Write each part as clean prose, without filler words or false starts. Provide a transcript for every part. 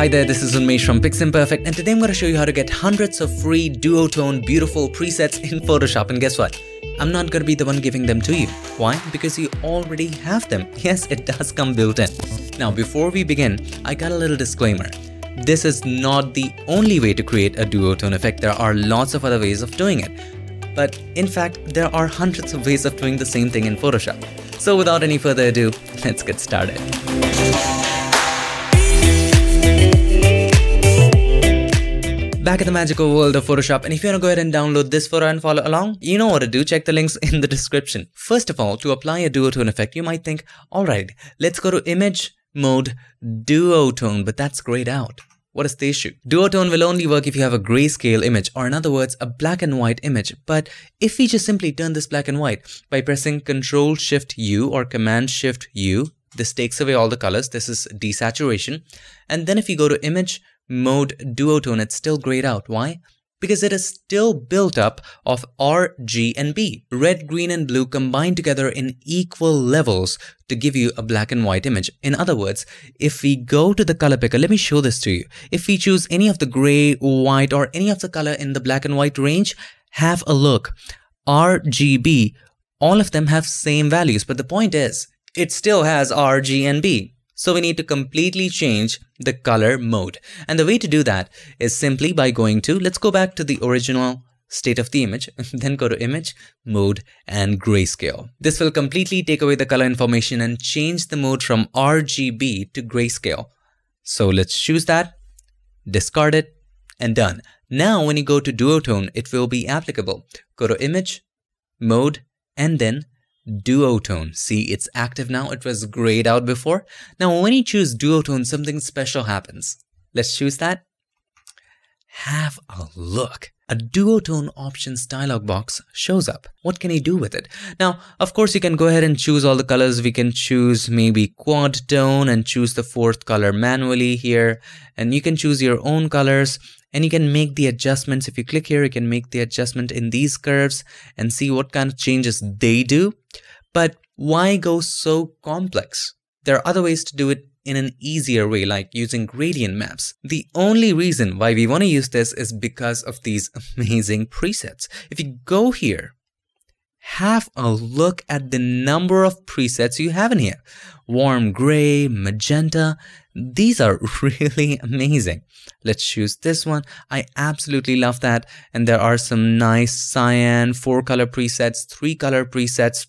Hi there, this is Unmesh from PiXimperfect, and today I'm going to show you how to get hundreds of free duotone beautiful presets in Photoshop. And guess what? I'm not going to be the one giving them to you. Why? Because you already have them. Yes, it does come built in. Now, before we begin, I got a little disclaimer. This is not the only way to create a duotone effect. There are lots of other ways of doing it. But in fact, there are hundreds of ways of doing the same thing in Photoshop. So without any further ado, let's get started. Back in the magical world of Photoshop, and if you want to go ahead and download this photo and follow along, you know what to do. Check the links in the description. First of all, to apply a duotone effect, you might think, alright, let's go to Image, Mode, Duotone, but that's grayed out. What is the issue? Duotone will only work if you have a grayscale image, or in other words, a black and white image. But if we just simply turn this black and white by pressing Ctrl-Shift-U or Command-Shift-U, this takes away all the colors. This is desaturation. And then if you go to Image, Mode, Duotone, it's still grayed out. Why? Because it is still built up of R, G, and B. Red, green, and blue combined together in equal levels to give you a black and white image. In other words, if we go to the color picker, let me show this to you. If we choose any of the gray, white, or any of the color in the black and white range, have a look. R, G, B, all of them have same values, but the point is, it still has R, G, and B. So we need to completely change the color mode. And the way to do that is simply by going to, let's go back to the original state of the image, then go to Image, Mode, and Grayscale. This will completely take away the color information and change the mode from RGB to Grayscale. So let's choose that, discard it, and done. Now when you go to Duotone, it will be applicable. Go to Image, Mode, and then Duotone. See, it's active now. It was grayed out before. Now, when you choose Duotone, something special happens. Let's choose that. Have a look. A Duotone options dialog box shows up. What can you do with it? Now, of course, you can go ahead and choose all the colors. We can choose maybe quad tone and choose the fourth color manually here. And you can choose your own colors. And you can make the adjustments. If you click here, you can make the adjustment in these curves and see what kind of changes they do. But why go so complex? There are other ways to do it in an easier way, like using gradient maps. The only reason why we want to use this is because of these amazing presets. If you go here, have a look at the number of presets you have in here. Warm gray, magenta. These are really amazing. Let's choose this one. I absolutely love that. And there are some nice cyan, 4-color presets, 3-color presets.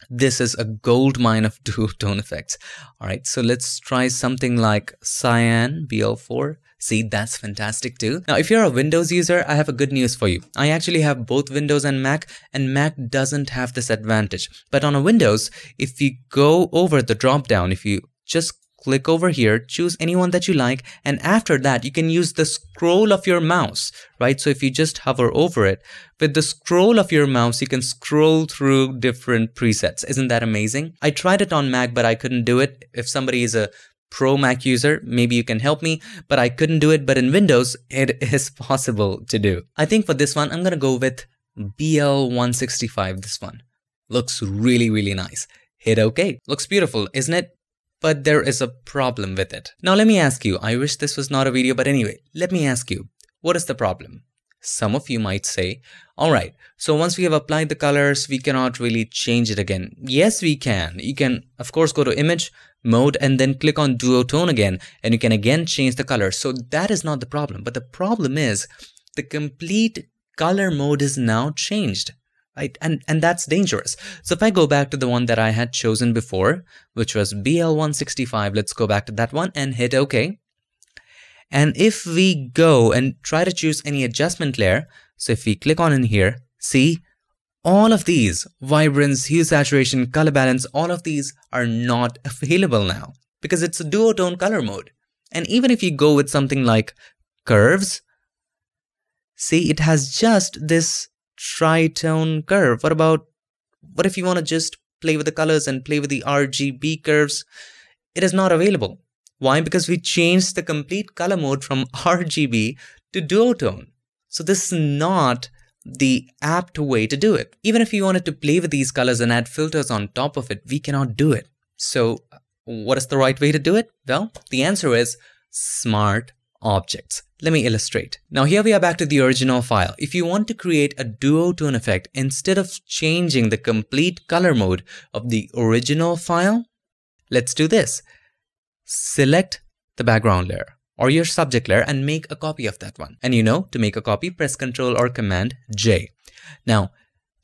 This is a gold mine of duotone effects. All right, so let's try something like cyan, BL4. See, that's fantastic too. Now, if you're a Windows user, I have a good news for you. I actually have both Windows and Mac doesn't have this advantage. But on a Windows, if you go over the drop down, if you just click over here, choose anyone that you like, and after that, you can use the scroll of your mouse, right? So if you just hover over it, with the scroll of your mouse, you can scroll through different presets. Isn't that amazing? I tried it on Mac, but I couldn't do it. If somebody is a Pro Mac user, maybe you can help me, but I couldn't do it. But in Windows, it is possible to do. I think for this one, I'm gonna go with BL165, this one. Looks really, really nice. Hit OK. Looks beautiful, isn't it? But there is a problem with it. Now let me ask you, I wish this was not a video, but anyway, let me ask you, what is the problem? Some of you might say, alright, so once we have applied the colors, we cannot really change it again. Yes, we can. You can, of course, go to Image, Mode, and then click on Duotone again, and you can again change the color. So that is not the problem. But the problem is the complete color mode is now changed. Right? And that's dangerous. So if I go back to the one that I had chosen before, which was BL165, let's go back to that one and hit OK. And if we go and try to choose any adjustment layer, so if we click on in here, see, all of these, vibrance, hue saturation, color balance, all of these are not available now because it's a duotone color mode. And even if you go with something like curves, see, it has just this tritone curve. What if you want to just play with the colors and play with the RGB curves? It is not available. Why? Because we changed the complete color mode from RGB to duotone. So this is not the apt way to do it. Even if you wanted to play with these colors and add filters on top of it, we cannot do it. So what is the right way to do it? Well, the answer is smart objects. Let me illustrate. Now here we are back to the original file. If you want to create a duotone effect, instead of changing the complete color mode of the original file, let's do this. Select the background layer or your subject layer and make a copy of that one. And to make a copy, press Ctrl or Command J. Now,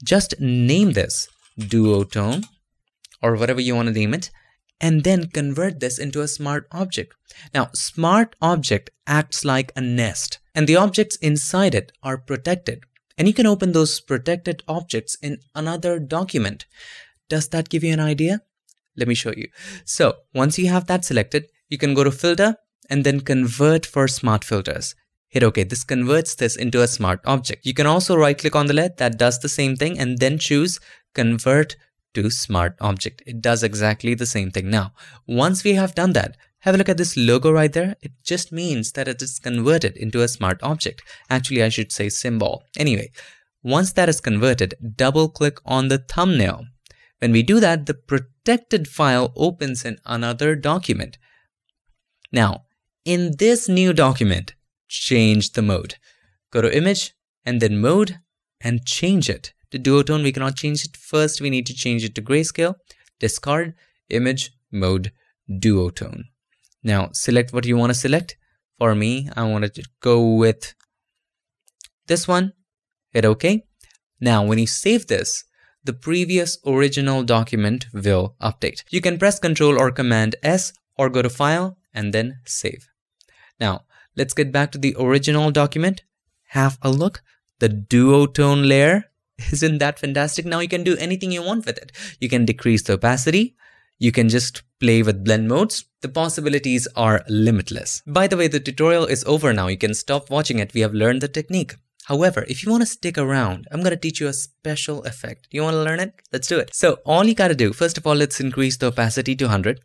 just name this duotone or whatever you want to name it, and then convert this into a smart object. Now, smart object acts like a nest, and the objects inside it are protected. And you can open those protected objects in another document. Does that give you an idea? Let me show you. So, once you have that selected, you can go to Filter and then Convert for Smart Filters. Hit OK. This converts this into a smart object. You can also right-click on the layer that does the same thing and then choose Convert to Smart Object. It does exactly the same thing. Now, once we have done that, have a look at this logo right there. It just means that it is converted into a smart object. Actually, I should say symbol. Anyway, once that is converted, double-click on the thumbnail. When we do that, the protected file opens in another document. Now, in this new document, change the mode. Go to Image and then Mode and change it. To duotone, we cannot change it. First, we need to change it to grayscale. Discard, Image, Mode, Duotone. Now, select what you want to select. For me, I wanted to go with this one. Hit OK. Now, when you save this, the previous original document will update. You can press Ctrl or Command S or go to File and then Save. Now, let's get back to the original document. Have a look. The duotone layer. Isn't that fantastic? Now you can do anything you want with it. You can decrease the opacity. You can just play with blend modes. The possibilities are limitless. By the way, the tutorial is over now. You can stop watching it. We have learned the technique. However, if you want to stick around, I'm going to teach you a special effect. You want to learn it? Let's do it. So all you got to do, first of all, let's increase the opacity to 100.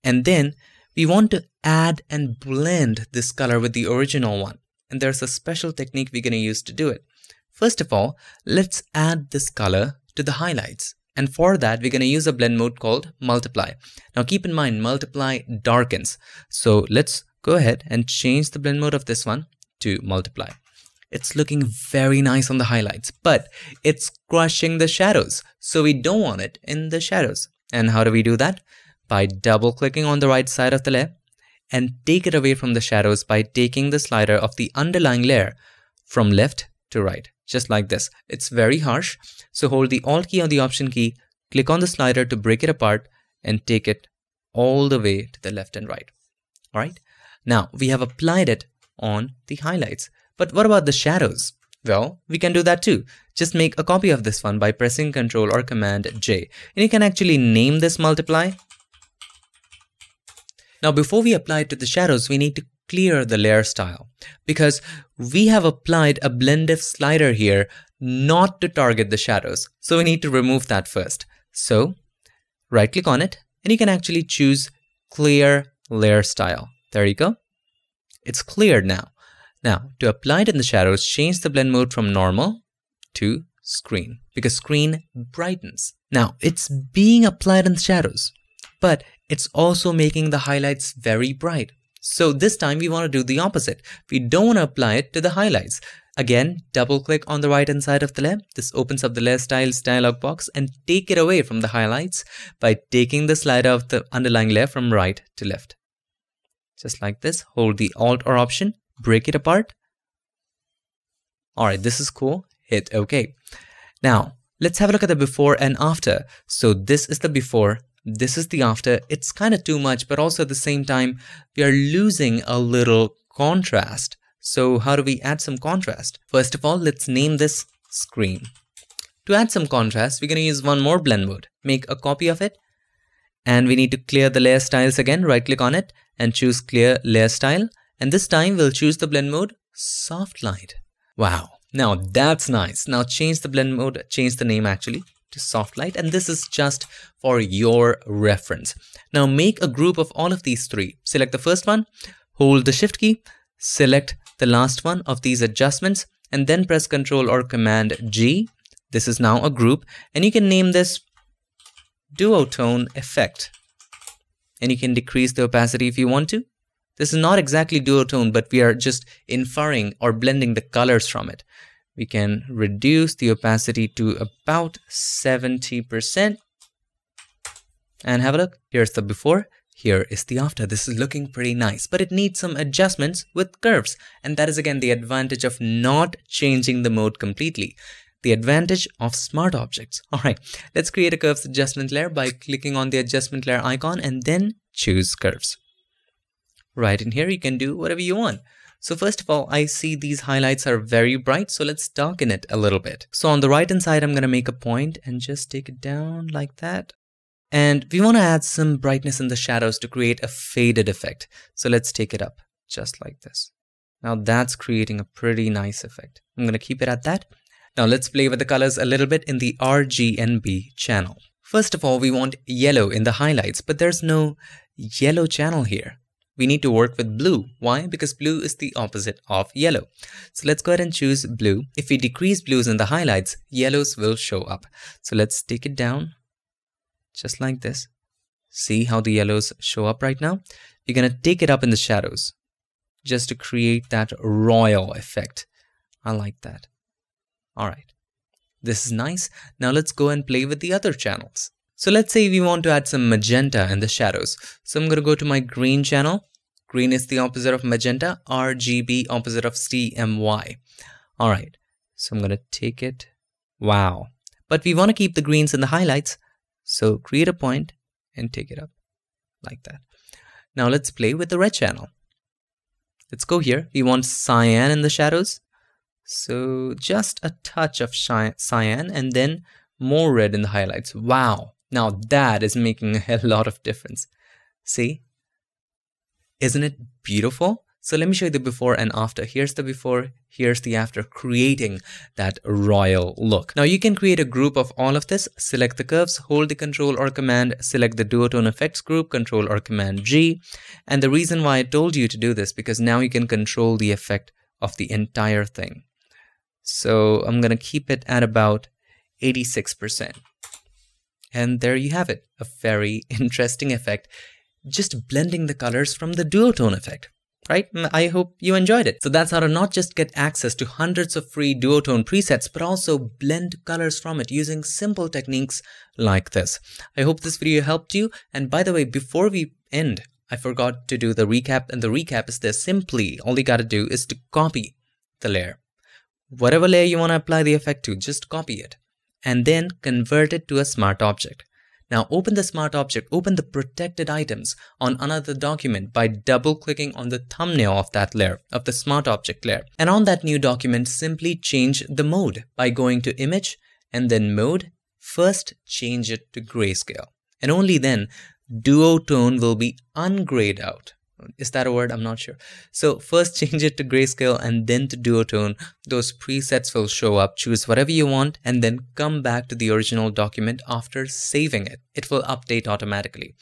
And then we want to add and blend this color with the original one. And there's a special technique we're going to use to do it. First of all, let's add this color to the highlights. And for that, we're going to use a blend mode called Multiply. Now keep in mind, Multiply darkens. So let's go ahead and change the blend mode of this one to Multiply. It's looking very nice on the highlights, but it's crushing the shadows. So we don't want it in the shadows. And how do we do that? By double clicking on the right side of the layer and take it away from the shadows by taking the slider of the underlying layer from left to right. Just like this. It's very harsh. So hold the Alt key or the Option key, click on the slider to break it apart and take it all the way to the left and right. All right. Now we have applied it on the highlights. But what about the shadows? Well, we can do that too. Just make a copy of this one by pressing Ctrl or Command J. And you can actually name this Multiply. Now before we apply it to the shadows, we need to clear the layer style because we have applied a blend if slider here not to target the shadows. So we need to remove that first. So right click on it and you can actually choose clear layer style. There you go. It's cleared now. Now to apply it in the shadows, change the blend mode from normal to screen because screen brightens. Now it's being applied in the shadows, but it's also making the highlights very bright. So this time we want to do the opposite. We don't want to apply it to the highlights. Again, double click on the right hand side of the layer. This opens up the layer styles dialog box and take it away from the highlights by taking the slider of the underlying layer from right to left. Just like this, hold the Alt or Option, break it apart. Alright, this is cool. Hit OK. Now, let's have a look at the before and after. So this is the before. This is the after. It's kind of too much, but also at the same time, we are losing a little contrast. So how do we add some contrast? First of all, let's name this screen. To add some contrast, we're going to use one more blend mode. Make a copy of it. And we need to clear the layer styles again. Right click on it and choose clear layer style. And this time we'll choose the blend mode soft light. Wow. Now that's nice. Now change the blend mode, change the name actually to soft light, and this is just for your reference. Now make a group of all of these three. Select the first one, hold the Shift key, select the last one of these adjustments, and then press Ctrl or Command G. This is now a group, and you can name this Duotone Effect. And you can decrease the opacity if you want to. This is not exactly duotone, but we are just inferring or blending the colors from it. We can reduce the opacity to about 70%. And have a look. Here's the before. Here is the after. This is looking pretty nice, but it needs some adjustments with curves. And that is again the advantage of not changing the mode completely. The advantage of smart objects. Alright, let's create a curves adjustment layer by clicking on the adjustment layer icon and then choose curves. Right in here, you can do whatever you want. So first of all, I see these highlights are very bright, so let's darken it a little bit. So on the right hand side, I'm going to make a point and just take it down like that. And we want to add some brightness in the shadows to create a faded effect. So let's take it up just like this. Now that's creating a pretty nice effect. I'm going to keep it at that. Now let's play with the colors a little bit in the RGB channel. First of all, we want yellow in the highlights, but there's no yellow channel here. We need to work with blue. Why? Because blue is the opposite of yellow. So let's go ahead and choose blue. If we decrease blues in the highlights, yellows will show up. So let's take it down just like this. See how the yellows show up right now? You're going to take it up in the shadows just to create that royal effect. I like that. All right. This is nice. Now let's go and play with the other channels. So let's say we want to add some magenta in the shadows. So I'm going to go to my green channel. Green is the opposite of magenta. RGB opposite of CMY. All right. So I'm going to take it. Wow. But we want to keep the greens in the highlights. So create a point and take it up like that. Now let's play with the red channel. Let's go here. We want cyan in the shadows. So just a touch of cyan and then more red in the highlights. Wow. Now that is making a lot of difference. See? Isn't it beautiful? So let me show you the before and after. Here's the before, here's the after, creating that royal look. Now you can create a group of all of this. Select the curves, hold the Control or Command, select the Duotone effects group, Control or Command G. And the reason why I told you to do this, because now you can control the effect of the entire thing. So I'm going to keep it at about 86%. And there you have it, a very interesting effect, just blending the colors from the duotone effect, right? I hope you enjoyed it. So that's how to not just get access to hundreds of free duotone presets, but also blend colors from it using simple techniques like this. I hope this video helped you. And by the way, before we end, I forgot to do the recap, and the recap is this. Simply, all you got to do is to copy the layer. Whatever layer you want to apply the effect to, just copy it. And then convert it to a smart object. Now open the smart object, open the protected items on another document by double clicking on the thumbnail of that layer, of the smart object layer. And on that new document, simply change the mode by going to image and then mode. First change it to grayscale. And only then duotone will be ungrayed out. Is that a word? I'm not sure. So first change it to grayscale and then to duotone. Those presets will show up. Choose whatever you want and then come back to the original document after saving it. It will update automatically.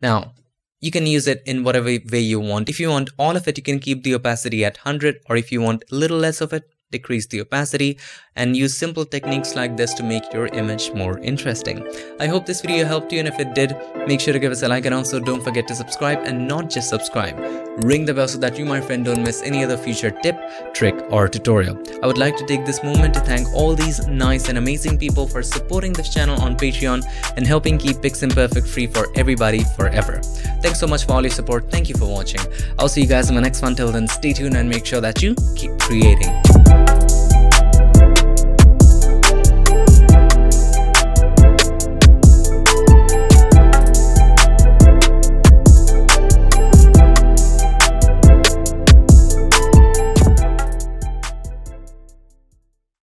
Now, you can use it in whatever way you want. If you want all of it, you can keep the opacity at 100, or if you want a little less of it, decrease the opacity, and use simple techniques like this to make your image more interesting. I hope this video helped you, and if it did, make sure to give us a like, and also don't forget to subscribe, and not just subscribe. Ring the bell so that you, my friend, don't miss any other future tip, trick, or tutorial. I would like to take this moment to thank all these nice and amazing people for supporting this channel on Patreon and helping keep PiXimperfect free for everybody forever. Thanks so much for all your support. Thank you for watching. I'll see you guys in my next one. Till then, stay tuned and make sure that you keep creating.